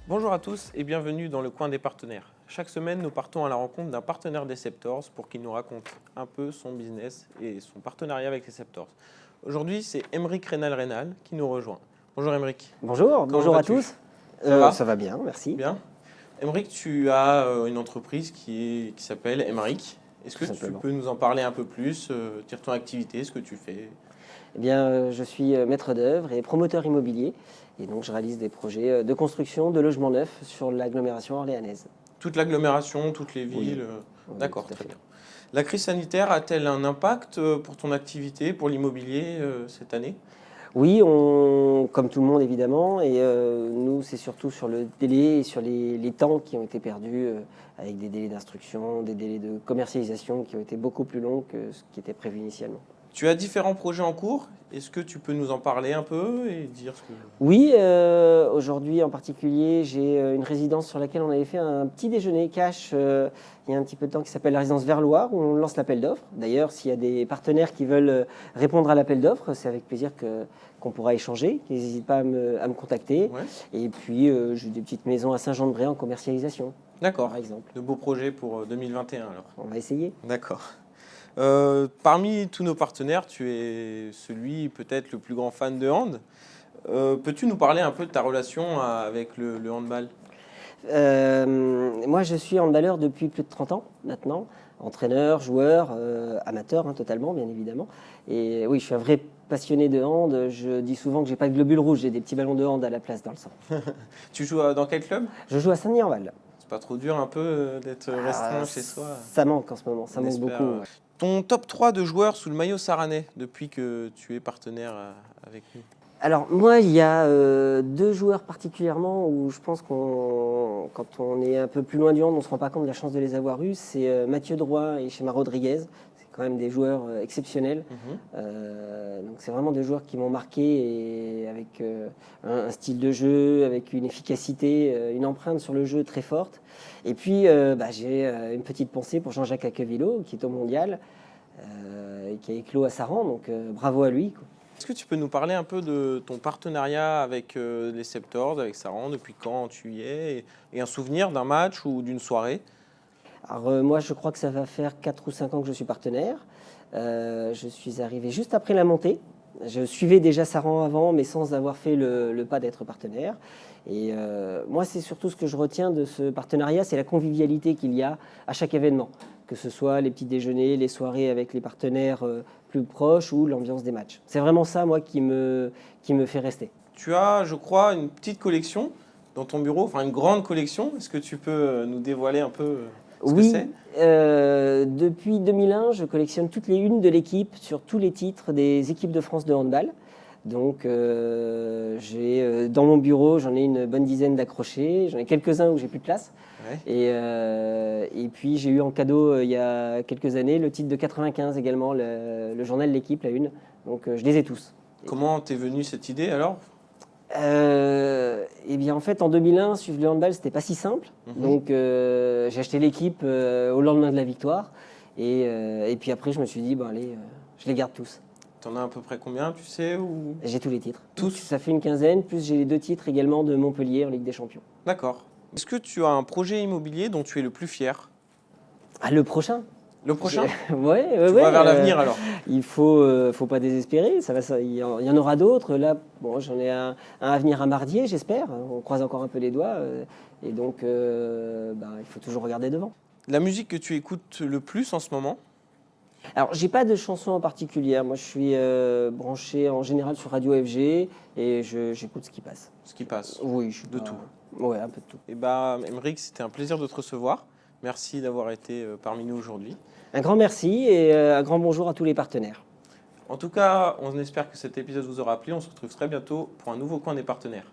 Bonjour à tous et bienvenue dans le coin des partenaires. Chaque semaine, nous partons à la rencontre d'un partenaire des Septors pour qu'il nous raconte un peu son business et son partenariat avec les Septors. Aujourd'hui, c'est Aymeric Reynal qui nous rejoint. Bonjour Aymeric. Bonjour à tous. Ça va bien, merci. Bien. Aymeric, tu as une entreprise qui s'appelle Aymeric. Est-ce que tu peux nous en parler un peu plus, dire ton activité, ce que tu fais? Eh bien, je suis maître d'œuvre et promoteur immobilier. Et donc, je réalise des projets de construction de logements neufs sur l'agglomération orléanaise. Toute l'agglomération, toutes les villes. Oui, d'accord, très bien. La crise sanitaire a-t-elle un impact pour ton activité, pour l'immobilier cette année? Oui, comme tout le monde évidemment. Et nous, c'est surtout sur le délai et sur les temps qui ont été perdus avec des délais d'instruction, des délais de commercialisation qui ont été beaucoup plus longs que ce qui était prévu initialement. Tu as différents projets en cours. Est-ce que tu peux nous en parler un peu et dire ce que... Oui, aujourd'hui en particulier, j'ai une résidence sur laquelle on avait fait un petit déjeuner cash il y a un petit peu de temps qui s'appelle la résidence Verloire, où on lance l'appel d'offres. D'ailleurs, s'il y a des partenaires qui veulent répondre à l'appel d'offres, c'est avec plaisir qu'on pourra échanger. N'hésite pas à me contacter. Ouais. Et puis, j'ai des petites maisons à Saint-Jean-de-Bréa en commercialisation. D'accord. Par exemple. De beaux projets pour 2021 alors. On va essayer. D'accord. Parmi tous nos partenaires, tu es celui peut-être le plus grand fan de hand. Peux-tu nous parler un peu de ta relation avec le handball? Moi, je suis handballeur depuis plus de 30 ans maintenant. Entraîneur, joueur, amateur totalement, bien évidemment. Et oui, je suis un vrai passionné de hand. Je dis souvent que j'ai pas de globules rouges, j'ai des petits ballons de hand à la place dans le sang. Tu joues dans quel club? Je joue à Saint-Denis-en-Val. C'est pas trop dur un peu d'être restreint chez soi? Ça manque en ce moment, ça manque beaucoup. Ouais. Ton top 3 de joueurs sous le maillot saranais depuis que tu es partenaire avec nous? Alors moi, il y a deux joueurs particulièrement où je pense quand on est un peu plus loin du hand, on ne se rend pas compte de la chance de les avoir eus. C'est Mathieu Droit et Chema Rodriguez. C'est quand même des joueurs exceptionnels. Donc c'est vraiment des joueurs qui m'ont marqué et avec un style de jeu, avec une efficacité, une empreinte sur le jeu très forte. Et puis j'ai une petite pensée pour Jean-Jacques Acquevillo qui est au mondial et qui a éclos à Saran. Donc bravo à lui, quoi. Est-ce que tu peux nous parler un peu de ton partenariat avec les Septors, avec Saran, depuis quand tu y es, et un souvenir d'un match ou d'une soirée? Alors moi, je crois que ça va faire 4 ou 5 ans que je suis partenaire. Je suis arrivé juste après la montée. Je suivais déjà Saran avant, mais sans avoir fait le pas d'être partenaire. Et moi, c'est surtout ce que je retiens de ce partenariat, c'est la convivialité qu'il y a à chaque événement, que ce soit les petits déjeuners, les soirées avec les partenaires plus proches ou l'ambiance des matchs. C'est vraiment ça, moi, qui me fait rester. Tu as, je crois, une petite collection dans ton bureau, enfin une grande collection. Est-ce que tu peux nous dévoiler un peu ce que c'est? Depuis 2001, je collectionne toutes les unes de l'équipe sur tous les titres des équipes de France de handball. Donc, dans mon bureau, j'en ai une bonne dizaine d'accrochés. J'en ai quelques-uns où j'ai plus de place. Ouais. Et puis, j'ai eu en cadeau, il y a quelques années, le titre de 95 également, le journal L'équipe, la une. Donc, je les ai tous. Comment t'es venue cette idée alors? Eh bien, en fait, en 2001, suivre le handball, c'était pas si simple. Donc, j'ai acheté l'équipe au lendemain de la victoire. Et puis après, je me suis dit, bon, allez, je les garde tous. T'en as à peu près combien, tu sais ou... J'ai tous les titres. Tous? Ça fait une quinzaine, plus j'ai les 2 titres également de Montpellier en Ligue des Champions. D'accord. Est-ce que tu as un projet immobilier dont tu es le plus fier? Ah, le prochain? Le prochain? Ouais. Tu vas vers l'avenir alors? Il faut pas désespérer, il y en aura d'autres. Là, bon, j'en ai un à venir à Mardier, j'espère. On croise encore un peu les doigts. Et donc, il faut toujours regarder devant. La musique que tu écoutes le plus en ce moment? Alors, j'ai pas de chanson en particulier. Moi, je suis branché en général sur Radio FG et j'écoute ce qui passe. Ce qui passe? Oui, de tout. Ouais, un peu de tout. Et Aymeric, c'était un plaisir de te recevoir. Merci d'avoir été parmi nous aujourd'hui. Un grand merci et un grand bonjour à tous les partenaires. En tout cas, on espère que cet épisode vous aura plu. On se retrouve très bientôt pour un nouveau coin des partenaires.